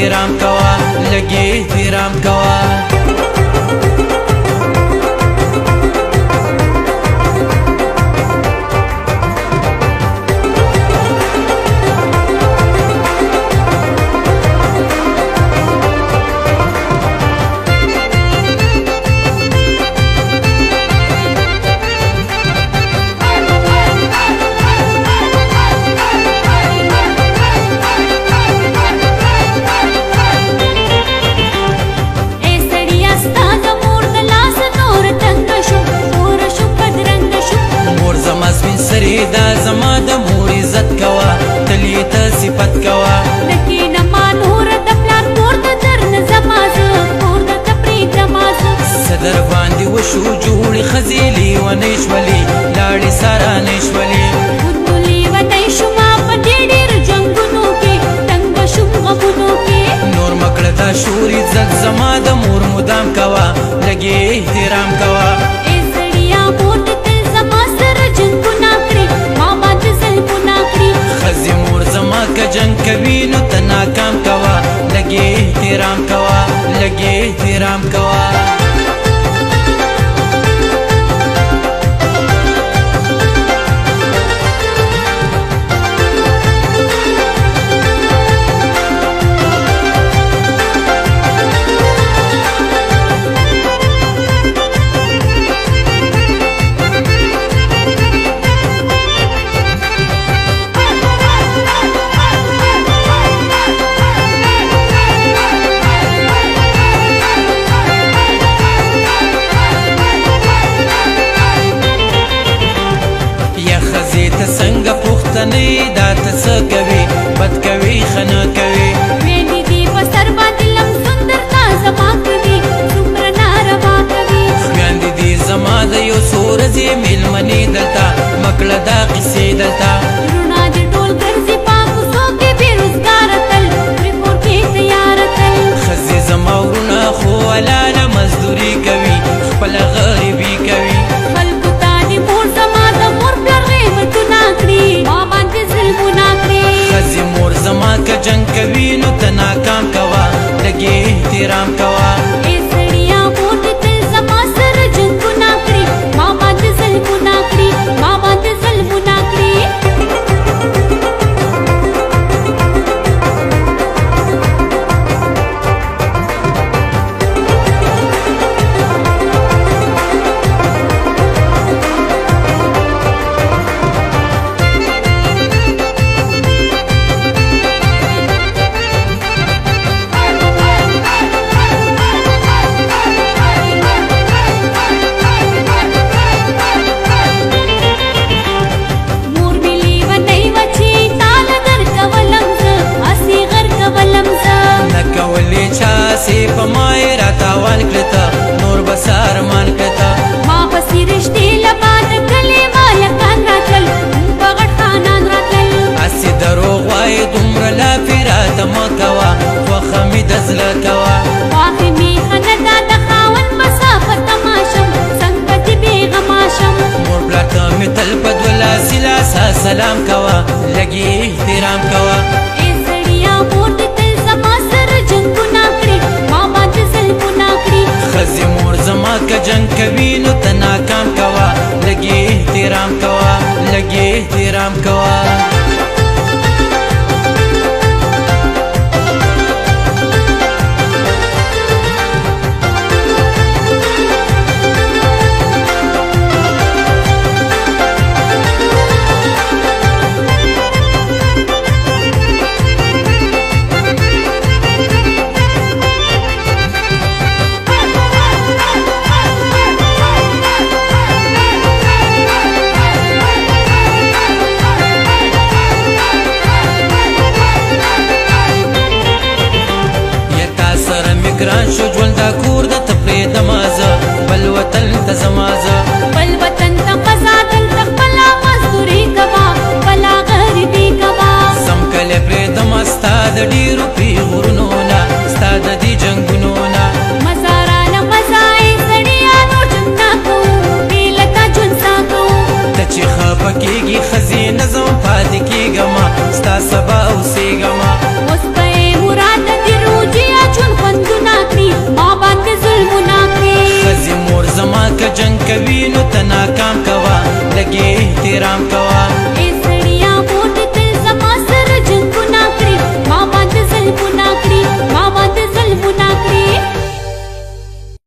احترام کوا لګي احترام کوا دا زما د مور عزت کوا تلی ته صفت کوا لکه ما نور د پلار کور د درن زما زه کور د تپریک دماز صدر باندې وشو جوړې خزیلی و نشولي لاړې سارا نشولي ودلی و نشو ما په ډېر جنگونو کې تنگ شوم غبونو کې نور مکړه دا شور عزت زما د مور مدام کوا لګي احترام کوا جنگ کوي نو ته ناکام کوا لګي احترام کوا لګي احترام کوا څنګه پوښتنې دا ته څه کوي بد کوي خنه کوي ویلي دي په سر باندې لم سندرتا زما کوي څومره ناروا کوي خویندې دي زما د یو څو ورځې مېلمنې دلته مکړه دا قصې دلته روڼا د ټول ګرځي په کوڅو کې بېروزګاره تل پرې کور کې تیاره تل ښځې زما وروڼه خو حلاله مزدوري کوي خپله غریبي کوي خلکو ته د مور زما د مور پلار غیبتونه کړي ما باندې ظلمونه کړي ښځې مور زما که جنګ کوي نو ته ناکام کوا لګي احترام کوا ای سړیا مور دې تل زما سره جنګونه کړي ما باندې ظلمونه کړي ما باندې ظلمونه کړي په مای را تاوان کړتا نور بسار مان کړتا ما پسې رښتې لباد کلي مالکان راتل په غټ خانان راتل اسی دروغ وای دومره لا پیرات مکوا خوخه می د زړه کوا واخې می خندا د خاون مسافت تماشم څنګه دې بیغماشم مور بلاته می تل په دولا سلا سلام کوا لګي احترام کوا ای سړیا مور دې تل زما سره جنګونه کړي ما باندې ظلمونه کړي ښځې مور زما که جنګ کوي نو ته ناکام کوا لګي احترام کوا لګي احترام کوا